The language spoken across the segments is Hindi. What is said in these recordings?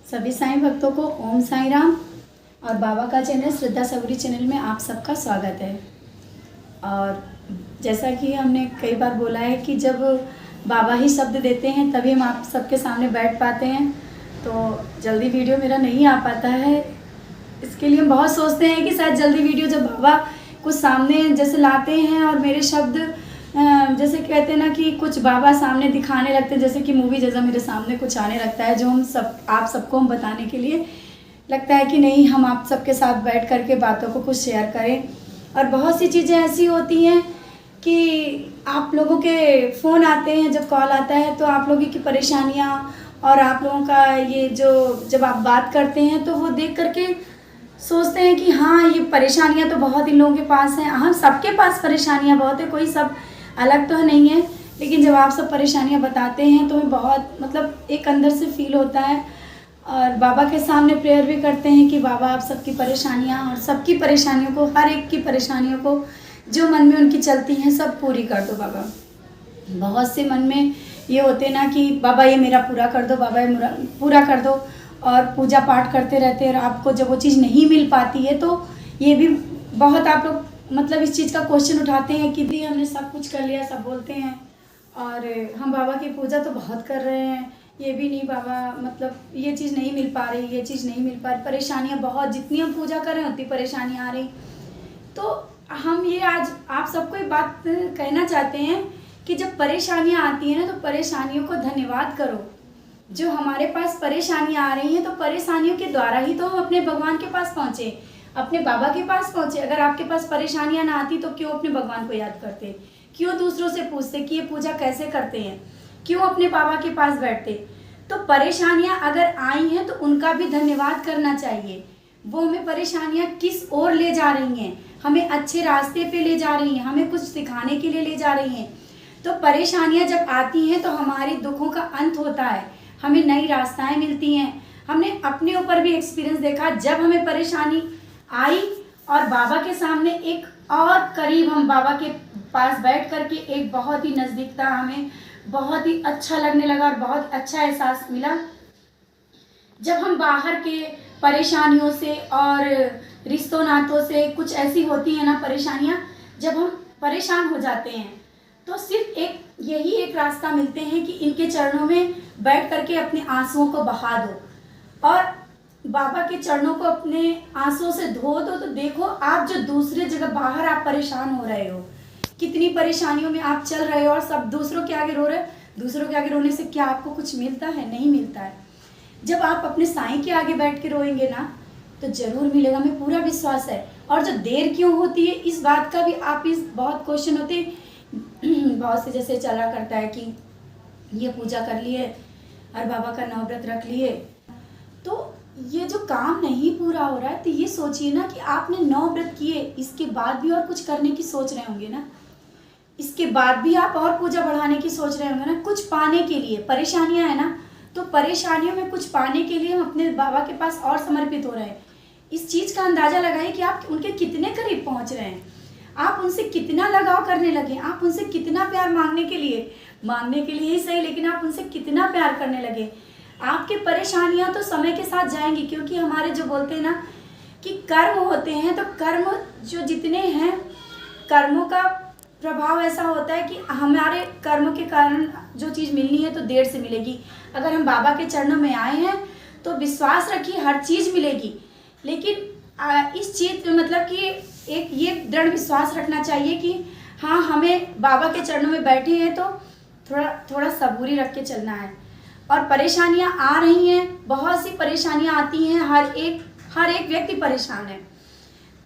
सभी साईं भक्तों को ओम साईं राम। और बाबा का चैनल श्रद्धा सबरी चैनल में आप सबका स्वागत है। और जैसा कि हमने कई बार बोला है कि जब बाबा ही शब्द देते हैं तभी हम आप सबके सामने बैठ पाते हैं, तो जल्दी वीडियो मेरा नहीं आ पाता है। इसके लिए हम बहुत सोचते हैं कि शायद जल्दी वीडियो जब बाबा कुछ सामने जैसे लाते हैं और मेरे शब्द जैसे कहते हैं ना कि कुछ बाबा सामने दिखाने लगते हैं, जैसे कि मूवी जैसा मेरे सामने कुछ आने लगता है, जो आप सबको हम बताने के लिए लगता है कि नहीं, हम आप सबके साथ बैठ कर के बातों को कुछ शेयर करें। और बहुत सी चीज़ें ऐसी होती हैं कि आप लोगों के फ़ोन आते हैं, जब कॉल आता है तो आप लोगों की परेशानियाँ और आप लोगों का ये जो जब आप बात करते हैं तो वो देख करके सोचते हैं कि हाँ, ये परेशानियाँ तो बहुत इन लोगों के पास हैं। हम सबके पास परेशानियाँ बहुत है, कोई सब अलग तो नहीं है, लेकिन जब आप सब परेशानियाँ बताते हैं तो हमें बहुत मतलब एक अंदर से फील होता है। और बाबा के सामने प्रेयर भी करते हैं कि बाबा आप सबकी परेशानियाँ और सबकी परेशानियों को, हर एक की परेशानियों को जो मन में उनकी चलती हैं सब पूरी कर दो बाबा। बहुत से मन में ये होते ना कि बाबा ये मेरा पूरा कर दो, बाबा ये मेरा पूरा कर दो, और पूजा पाठ करते रहते हैं। और आपको जब वो चीज़ नहीं मिल पाती है तो ये भी बहुत आप लोग मतलब इस चीज़ का क्वेश्चन उठाते हैं कि दी हमने सब कुछ कर लिया, सब बोलते हैं और हम बाबा की पूजा तो बहुत कर रहे हैं, ये भी नहीं बाबा, मतलब ये चीज़ नहीं मिल पा रही, ये चीज़ नहीं मिल पा रही, परेशानियाँ बहुत, जितनी हम पूजा कर रहे हैं उतनी परेशानियाँ आ रही। तो हम ये आज आप सबको एक बात कहना चाहते हैं कि जब परेशानियाँ आती हैं ना तो परेशानियों को धन्यवाद करो। जो हमारे पास परेशानियाँ आ रही हैं तो परेशानियों के द्वारा ही तो हम अपने भगवान के पास पहुँचे, अपने बाबा के पास पहुँचे। अगर आपके पास परेशानियाँ ना आती तो क्यों अपने भगवान को याद करते, क्यों दूसरों से पूछते कि ये पूजा कैसे करते हैं, क्यों अपने बाबा के पास बैठते। तो परेशानियाँ अगर आई हैं तो उनका भी धन्यवाद करना चाहिए। वो हमें परेशानियाँ किस ओर ले जा रही हैं, हमें अच्छे रास्ते पे ले जा रही हैं, हमें कुछ सिखाने के लिए ले जा रही हैं। तो परेशानियाँ जब आती हैं तो हमारी दुखों का अंत होता है, हमें नई रास्ताएं मिलती हैं। हमने अपने ऊपर भी एक्सपीरियंस देखा, जब हमें परेशानी आई और बाबा के सामने एक और करीब हम बाबा के पास बैठ करके एक बहुत ही नज़दीकता हमें बहुत ही अच्छा लगने लगा और बहुत अच्छा एहसास मिला। जब हम बाहर के परेशानियों से और रिश्तों नातों से कुछ ऐसी होती हैं ना परेशानियां, जब हम परेशान हो जाते हैं तो सिर्फ यही एक रास्ता मिलते हैं कि इनके चरणों में बैठ करके अपने आंसुओं को बहा दो और बाबा के चरणों को अपने आंसुओं से धो दो। तो देखो आप जो दूसरे जगह बाहर आप परेशान हो रहे हो, कितनी परेशानियों में आप चल रहे हो और सब दूसरों के आगे रो रहे हो, दूसरों के आगे रोने से क्या आपको कुछ मिलता है? नहीं मिलता है। जब आप अपने साईं के आगे बैठ के रोएंगे ना तो जरूर मिलेगा, हमें पूरा विश्वास है। और जो देर क्यों होती है इस बात का भी आप इस बहुत क्वेश्चन होते बहुत से जैसे चला करता है कि ये पूजा कर लिए और बाबा का नवव्रत रख लिए, तो ये जो काम नहीं पूरा हो रहा है तो ये सोचिए ना कि आपने 9 व्रत किए, इसके बाद भी और कुछ करने की सोच रहे होंगे ना, इसके बाद भी आप और पूजा बढ़ाने की सोच रहे होंगे ना, कुछ पाने के लिए। परेशानियां है ना, तो परेशानियों में कुछ पाने के लिए हम अपने बाबा के पास और समर्पित हो रहे हैं। इस चीज़ का अंदाज़ा लगाइए कि आप उनके कितने करीब पहुंच रहे हैं, आप उनसे कितना लगाव करने लगे, आप उनसे कितना प्यार मांगने के लिए ही सही, लेकिन आप उनसे कितना प्यार करने लगे। आपकी परेशानियां तो समय के साथ जाएंगी, क्योंकि हमारे जो बोलते हैं ना कि कर्म होते हैं, तो कर्म जो जितने हैं, कर्मों का प्रभाव ऐसा होता है कि हमारे कर्मों के कारण जो चीज़ मिलनी है तो देर से मिलेगी। अगर हम बाबा के चरणों में आए हैं तो विश्वास रखिए हर चीज़ मिलेगी। लेकिन इस चीज़ मतलब कि एक ये दृढ़ विश्वास रखना चाहिए कि हाँ, हमें बाबा के चरणों में बैठे हैं तो थोड़ा सबूरी रख के चलना है। और परेशानियां आ रही हैं, बहुत सी परेशानियां आती हैं, हर एक व्यक्ति परेशान है।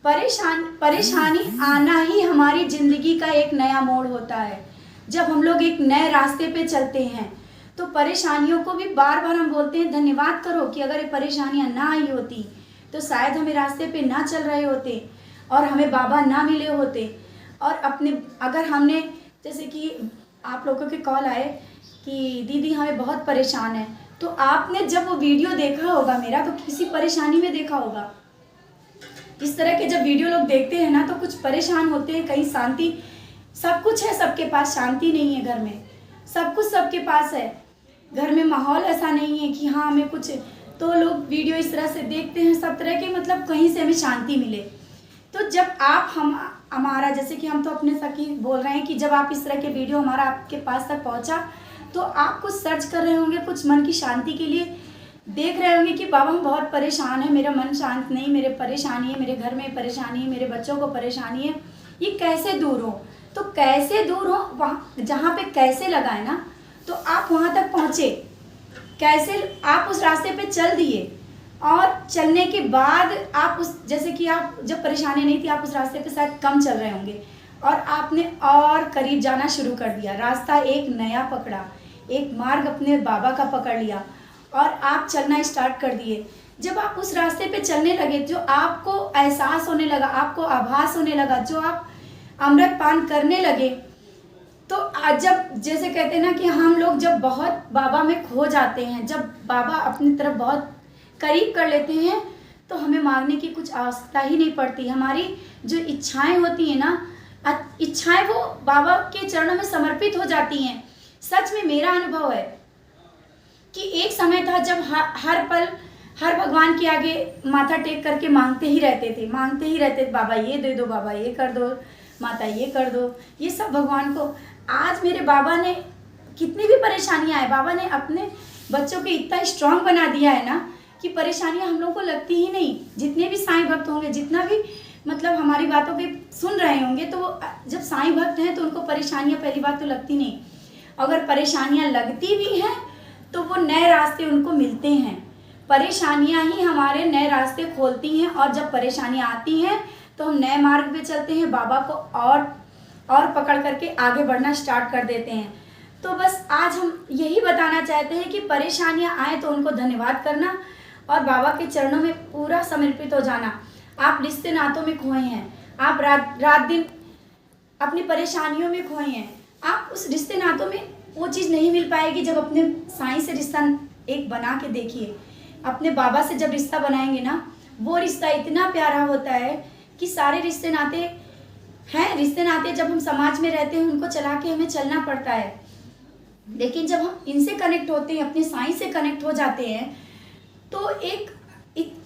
परेशानी आना ही हमारी ज़िंदगी का एक नया मोड़ होता है। जब हम लोग एक नए रास्ते पे चलते हैं तो परेशानियों को भी बार बार हम बोलते हैं धन्यवाद करो कि अगर ये परेशानियां ना आई होती तो शायद हमें रास्ते पे ना चल रहे होते और हमें बाबा ना मिले होते। और अगर हमने जैसे कि आप लोगों के कॉल आए कि दीदी हमें बहुत परेशान है, तो आपने जब वो वीडियो देखा होगा मेरा तो किसी परेशानी में देखा होगा। इस तरह के जब वीडियो लोग देखते हैं ना तो कुछ परेशान होते हैं, कहीं शांति, सब कुछ है सबके पास, शांति नहीं है घर में, सब कुछ सबके पास है, घर में माहौल ऐसा नहीं है कि हाँ हमें कुछ तो लोग वीडियो इस तरह से देखते हैं, सब तरह के मतलब कहीं से हमें शांति मिले। तो जब आप हमारा जैसे कि हम तो अपने सखी बोल रहे हैं कि जब आप इस तरह के वीडियो हमारा आपके पास तक पहुंचा, तो आप कुछ सर्च कर रहे होंगे, कुछ मन की शांति के लिए देख रहे होंगे कि बाबा हम बहुत परेशान है, मेरा मन शांत नहीं, मेरे परेशानी है, मेरे घर में परेशानी है, मेरे बच्चों को परेशानी है, ये कैसे दूर हो। तो कैसे दूर हो, वहाँ जहाँ पे कैसे लगाए ना, तो आप वहाँ तक पहुँचे, कैसे आप उस रास्ते पे चल दिए, और चलने के बाद आप उस जैसे कि आप जब परेशानी नहीं थी, आप उस रास्ते पे शायद कम चल रहे होंगे और आपने और करीब जाना शुरू कर दिया, रास्ता एक नया पकड़ा, एक मार्ग अपने बाबा का पकड़ लिया और आप चलना स्टार्ट कर दिए। जब आप उस रास्ते पे चलने लगे, जो आपको एहसास होने लगा, आपको आभास होने लगा, जो आप अमृत पान करने लगे, तो जब जैसे कहते हैं ना कि हम लोग जब बहुत बाबा में खो जाते हैं, जब बाबा अपनी तरफ बहुत करीब कर लेते हैं, तो हमें मांगने की कुछ आवश्यकता ही नहीं पड़ती। हमारी जो इच्छाएं होती हैं ना, इच्छाएं वो बाबा के चरणों में समर्पित हो जाती हैं। सच में मेरा अनुभव है कि एक समय था जब हर पल हर भगवान के आगे माथा टेक करके मांगते ही रहते थे, बाबा ये दे दो, बाबा ये कर दो, माता ये कर दो, ये सब भगवान को। आज मेरे बाबा ने कितनी भी परेशानियां आए, बाबा ने अपने बच्चों को इतना स्ट्रांग बना दिया है ना कि परेशानियां हम लोगों को लगती ही नहीं। जितने भी साईं भक्त होंगे, जितना भी मतलब हमारी बातों के सुन रहे होंगे, तो जब साईं भक्त हैं तो उनको परेशानियां पहली बात तो लगती नहीं। अगर परेशानियां लगती भी हैं तो वो नए रास्ते उनको मिलते हैं। परेशानियां ही हमारे नए रास्ते खोलती हैं, और जब परेशानियां आती हैं तो हम नए मार्ग पे चलते हैं, बाबा को और पकड़ करके आगे बढ़ना स्टार्ट कर देते हैं। तो बस आज हम यही बताना चाहते हैं कि परेशानियां आए तो उनको धन्यवाद करना और बाबा के चरणों में पूरा समर्पित हो जाना। आप रिश्ते नातों में खोए हैं, आप रात दिन अपनी परेशानियों में खोए हैं, आप उस रिश्ते नातों में वो चीज़ नहीं मिल पाएगी जब अपने साईं से रिश्ता एक बना के देखिए। अपने बाबा से जब रिश्ता बनाएंगे ना, वो रिश्ता इतना प्यारा होता है कि सारे रिश्ते नाते जब हम समाज में रहते हैं उनको चला के हमें चलना पड़ता है, लेकिन जब हम इनसे कनेक्ट होते हैं, अपने साईं से कनेक्ट हो जाते हैं, तो एक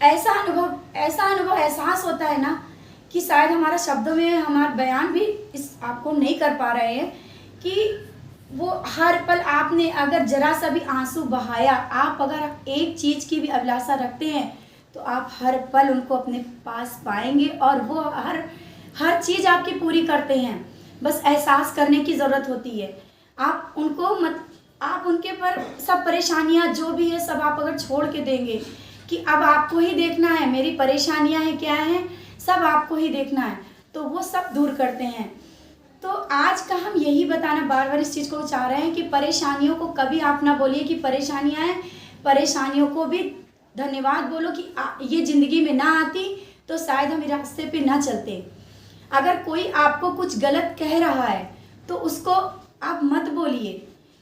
ऐसा अनुभव एहसास होता है ना कि शायद हमारा शब्दों में हमारा बयान भी इस आपको नहीं कर पा रहे हैं कि वो हर पल आपने अगर जरा सा भी आंसू बहाया, आप अगर एक चीज़ की भी अभिलाषा रखते हैं तो आप हर पल उनको अपने पास पाएंगे और वो हर चीज़ आपकी पूरी करते हैं। बस एहसास करने की ज़रूरत होती है। आप उनके पर सब परेशानियां जो भी है सब आप अगर छोड़ के देंगे कि अब आपको ही देखना है, मेरी परेशानियां हैं क्या हैं, सब आपको ही देखना है, तो वो सब दूर करते हैं। तो आज का हम यही बताना बार बार इस चीज़ को चाह रहे हैं कि परेशानियों को कभी आप ना बोलिए कि परेशानियां हैं, परेशानियों को भी धन्यवाद बोलो कि ये ज़िंदगी में ना आती तो शायद हम रास्ते पे ना चलते। अगर कोई आपको कुछ गलत कह रहा है तो उसको आप मत बोलिए,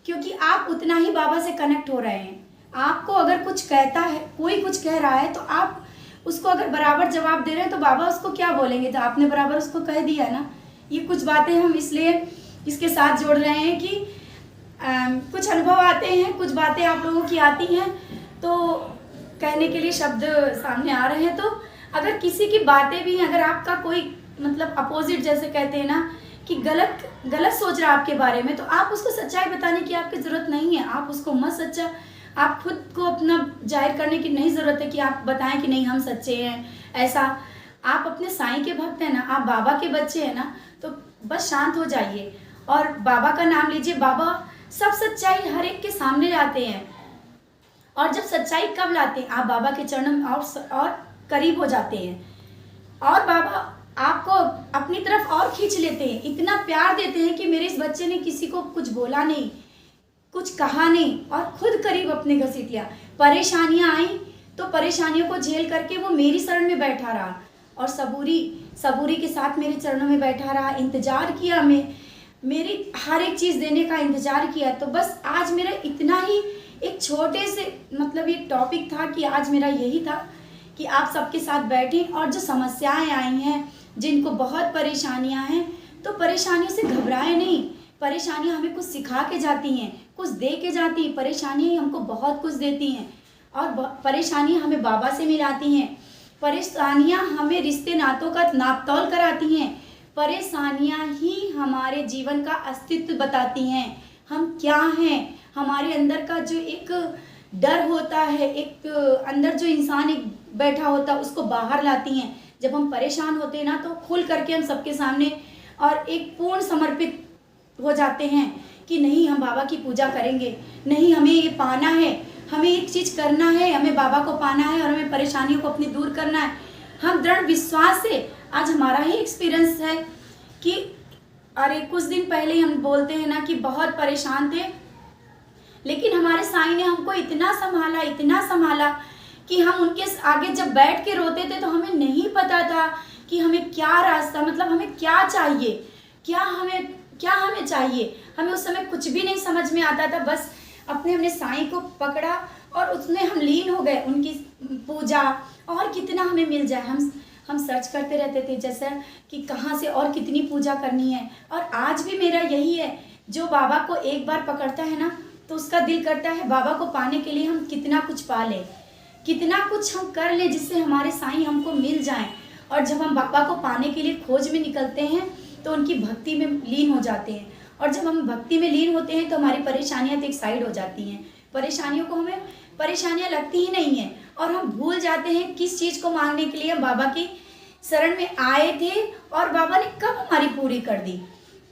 क्योंकि आप उतना ही बाबा से कनेक्ट हो रहे हैं। आपको अगर कुछ कहता है, कोई कुछ कह रहा है, तो आप उसको अगर बराबर जवाब दे रहे हैं तो बाबा उसको क्या बोलेंगे, तो आपने बराबर उसको कह दिया ना। ये कुछ बातें हम इसलिए इसके साथ जोड़ रहे हैं कि कुछ अनुभव आते हैं, कुछ बातें आप लोगों की आती हैं तो कहने के लिए शब्द सामने आ रहे हैं। तो अगर किसी की बातें भी, अगर आपका कोई मतलब अपोजिट जैसे कहते हैं ना कि गलत सोच रहा है आपके बारे में, तो आप उसको सच्चाई बताने की आपकी ज़रूरत नहीं है। आप उसको मत आप खुद को अपना जाहिर करने की नहीं ज़रूरत है कि आप बताएं कि नहीं हम सच्चे हैं। ऐसा आप अपने साईं के भक्त हैं ना, आप बाबा के बच्चे हैं ना, तो बस शांत हो जाइए और बाबा का नाम लीजिए। बाबा सब सच्चाई हर एक के सामने लाते हैं, और जब सच्चाई कब लाते हैं, आप बाबा के चरणों में और करीब हो जाते हैं, और बाबा आपको अपनी तरफ और खींच लेते हैं, इतना प्यार देते हैं कि मेरे इस बच्चे ने किसी को कुछ बोला नहीं, कुछ कहा नहीं, और खुद करीब अपने घसीट लिया। परेशानियां आई तो परेशानियों को झेल करके वो मेरी शरण में बैठा रहा और सबूरी के साथ मेरे चरणों में बैठा रहा, इंतजार किया, मेरी हर एक चीज़ देने का इंतजार किया। तो बस आज मेरा इतना ही एक छोटे से मतलब ये टॉपिक था कि आज मेरा यही था कि आप सबके साथ बैठें, और जो समस्याएं आई हैं, जिनको बहुत परेशानियां हैं, तो परेशानियों से घबराएं नहीं। परेशानियां हमें कुछ सिखा के जाती हैं, कुछ दे के जाती हैं। परेशानियां हमको बहुत कुछ देती हैं। और परेशानियाँ हमें बाबा से मिलाती हैं। परेशानियाँ हमें रिश्ते नातों का नापतोल कराती हैं। परेशानियाँ ही हमारे जीवन का अस्तित्व बताती हैं, हम क्या हैं। हमारे अंदर का जो एक डर होता है, एक अंदर जो इंसान एक बैठा होता है, उसको बाहर लाती हैं। जब हम परेशान होते हैं ना, तो खुल करके हम सबके सामने और एक पूर्ण समर्पित हो जाते हैं कि नहीं, हम बाबा की पूजा करेंगे, नहीं हमें ये पाना है, हमें एक चीज़ करना है, हमें बाबा को पाना है और हमें परेशानियों को अपनी दूर करना है। हम दृढ़ विश्वास से, आज हमारा ही एक्सपीरियंस है कि अरे कुछ दिन पहले हम बोलते हैं ना कि बहुत परेशान थे, लेकिन हमारे साईं ने हमको इतना संभाला कि हम उनके आगे जब बैठ के रोते थे तो हमें नहीं पता था कि हमें क्या रास्ता, मतलब हमें क्या चाहिए, क्या हमें चाहिए। हमें उस समय कुछ भी नहीं समझ में आता था। बस हमने साईं को पकड़ा और उसमें हम लीन हो गए। उनकी पूजा और कितना हमें मिल जाए, हम सर्च करते रहते थे, जैसे कि कहाँ से और कितनी पूजा करनी है। और आज भी मेरा यही है, जो बाबा को एक बार पकड़ता है ना, तो उसका दिल करता है बाबा को पाने के लिए हम कितना कुछ पा लें, कितना कुछ हम कर लें, जिससे हमारे साईं हमको मिल जाएं। और जब हम बाबा को पाने के लिए खोज में निकलते हैं तो उनकी भक्ति में लीन हो जाते हैं। और जब हम भक्ति में लीन होते हैं तो हमारी परेशानियां तो एक साइड हो जाती हैं। हमें परेशानियां लगती ही नहीं हैं और हम भूल जाते हैं किस चीज़ को मांगने के लिए हम बाबा की शरण में आए थे और बाबा ने कब हमारी पूरी कर दी।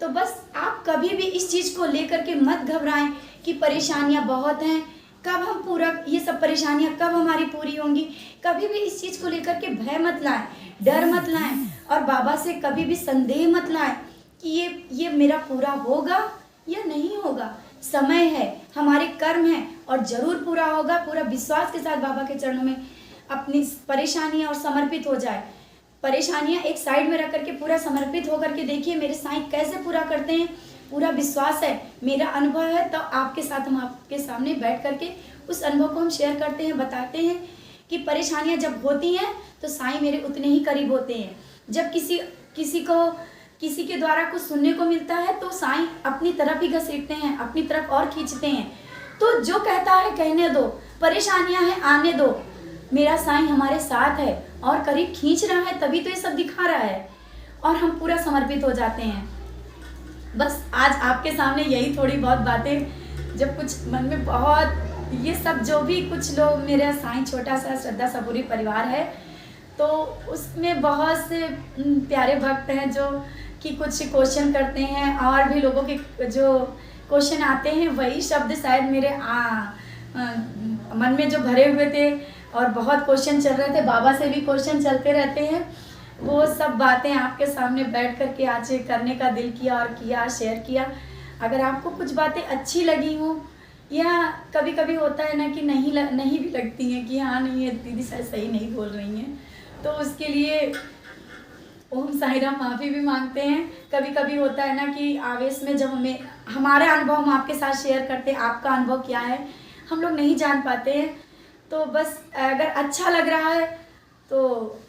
तो बस आप कभी भी इस चीज़ को लेकर के मत घबराएं कि परेशानियां बहुत हैं, कब हम पूरा, ये सब परेशानियां कब हमारी पूरी होंगी। कभी भी इस चीज़ को लेकर के भय मत लाएं, डर मत लाएं और बाबा से कभी भी संदेह मत लाएं कि ये मेरा पूरा होगा या नहीं होगा। समय है, हमारे कर्म हैं और ज़रूर पूरा होगा। पूरा विश्वास के साथ बाबा के चरणों में अपनी परेशानियां और समर्पित हो जाए। परेशानियां एक साइड में रख करके पूरा समर्पित होकर के देखिए मेरे साईं कैसे पूरा करते हैं। पूरा विश्वास है, मेरा अनुभव है, तो आपके साथ हम आपके सामने बैठ करके उस अनुभव को हम शेयर करते हैं, बताते हैं कि परेशानियां जब होती हैं तो साईं मेरे उतने ही करीब होते हैं। जब किसी के द्वारा कुछ सुनने को मिलता है तो साईं अपनी तरफ ही घसीटते हैं, अपनी तरफ और खींचते हैं। तो जो कहता है कहने दो, परेशानियां हैं आने दो, मेरा साईं हमारे साथ है और करीब खींच रहा है, तभी तो ये सब दिखा रहा है और हम पूरा समर्पित हो जाते हैं। बस आज आपके सामने यही थोड़ी बहुत बातें, जब कुछ मन में बहुत ये सब, जो भी कुछ लोग, मेरा साईं छोटा सा श्रद्धा सबूरी परिवार है, तो उसमें बहुत से प्यारे भक्त हैं जो कि कुछ क्वेश्चन करते हैं और भी लोगों के जो क्वेश्चन आते हैं वही शब्द शायद मेरे मन में जो भरे हुए थे और बहुत क्वेश्चन चल रहे थे, बाबा से भी क्वेश्चन चलते रहते हैं, वो सब बातें आपके सामने बैठ कर के आज करने का दिल किया और किया, शेयर किया। अगर आपको कुछ बातें अच्छी लगी हो या कभी कभी होता है ना कि नहीं भी लगती हैं कि हाँ नहीं, ये दीदी शायद सही नहीं बोल रही हैं, तो उसके लिए ओम साईं राम माफ़ी भी मांगते हैं। कभी कभी होता है ना कि आवेश में जब हमारा अनुभव हम आपके साथ शेयर करते हैं, आपका अनुभव क्या है हम लोग नहीं जान पाते हैं। तो बस अगर अच्छा लग रहा है तो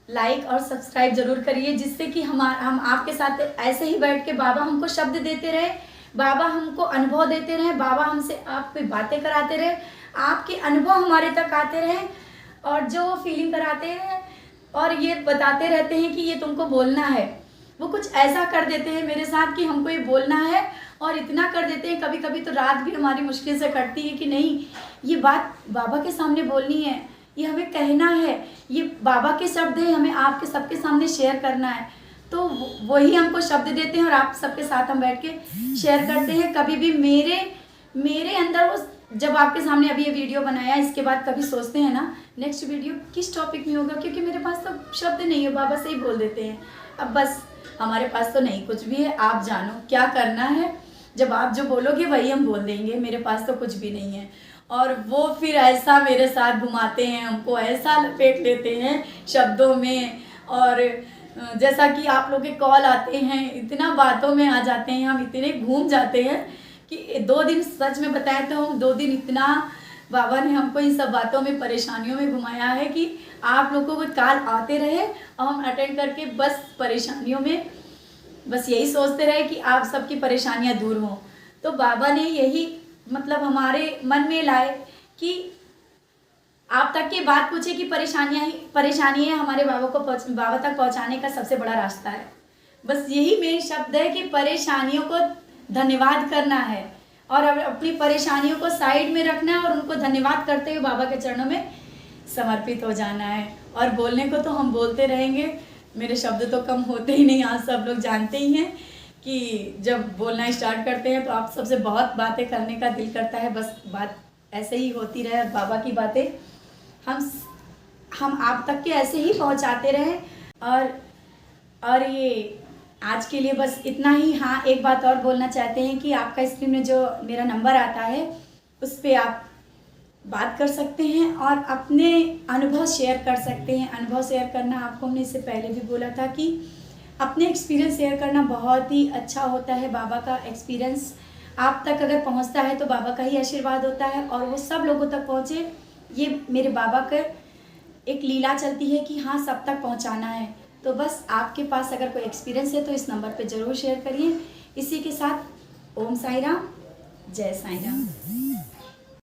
लाइक और सब्सक्राइब जरूर करिए, जिससे कि हम आपके साथ ऐसे ही बैठ के बाबा हमको शब्द देते रहे, बाबा हमको अनुभव देते रहे, बाबा हमसे आपकी बातें कराते रहे, आपके अनुभव हमारे तक आते रहे और जो फीलिंग कराते हैं और ये बताते रहते हैं कि ये तुमको बोलना है। वो कुछ ऐसा कर देते हैं मेरे साथ कि हमको ये बोलना है और इतना कर देते हैं, कभी कभी तो रात भी हमारी मुश्किल से कटती है कि नहीं, ये बात बाबा के सामने बोलनी है, ये हमें कहना है, ये बाबा के शब्द है, हमें आपके सबके सामने शेयर करना है। तो वही हमको शब्द देते हैं और आप सबके साथ हम बैठ के शेयर करते हैं। कभी भी मेरे अंदर वो, जब आपके सामने अभी ये वीडियो बनाया, इसके बाद कभी सोचते हैं ना नेक्स्ट वीडियो किस टॉपिक में होगा, क्योंकि मेरे पास तो शब्द नहीं है, बाबा से ही बोल देते हैं। अब बस हमारे पास तो नहीं कुछ भी है, आप जानो क्या करना है, जब आप जो बोलोगे वही हम बोल देंगे, मेरे पास तो कुछ भी नहीं है। और वो फिर ऐसा मेरे साथ घुमाते हैं, हमको ऐसा लपेट लेते हैं शब्दों में, और जैसा कि आप लोग के कॉल आते हैं, इतना बातों में आ जाते हैं, हम इतने घूम जाते हैं कि 2 दिन, सच में बताएं तो 2 दिन इतना बाबा ने हमको इन सब बातों में, परेशानियों में घुमाया है कि आप लोगों को कॉल आते रहे और हम अटेंड करके बस परेशानियों में बस यही सोचते रहे कि आप सबकी परेशानियां दूर हों। तो बाबा ने यही मतलब हमारे मन में लाए कि आप तक की बात पूछे कि परेशानी है हमारे बाबा तक पहुंचाने का सबसे बड़ा रास्ता है। बस यही मेन शब्द है कि परेशानियों को धन्यवाद करना है और अपनी परेशानियों को साइड में रखना है और उनको धन्यवाद करते हुए बाबा के चरणों में समर्पित हो जाना है। और बोलने को तो हम बोलते रहेंगे, मेरे शब्द तो कम होते ही नहीं, आज सब लोग जानते ही हैं कि जब बोलना स्टार्ट करते हैं तो आप सबसे बहुत बातें करने का दिल करता है। बस बात ऐसे ही होती रहे और बाबा की बातें हम आप तक के ऐसे ही पहुंचाते रहें। और ये आज के लिए बस इतना ही। हाँ, एक बात और बोलना चाहते हैं कि आपका स्क्रीन में जो मेरा नंबर आता है उस पर आप बात कर सकते हैं और अपने अनुभव शेयर कर सकते हैं। अनुभव शेयर करना, आपको हमने इससे पहले भी बोला था कि अपने एक्सपीरियंस शेयर करना बहुत ही अच्छा होता है। बाबा का एक्सपीरियंस आप तक अगर पहुंचता है तो बाबा का ही आशीर्वाद होता है और वो सब लोगों तक पहुंचे, ये मेरे बाबा का एक लीला चलती है कि हाँ सब तक पहुंचाना है। तो बस आपके पास अगर कोई एक्सपीरियंस है तो इस नंबर पे ज़रूर शेयर करिए। इसी के साथ ओम साई राम, जय साई राम।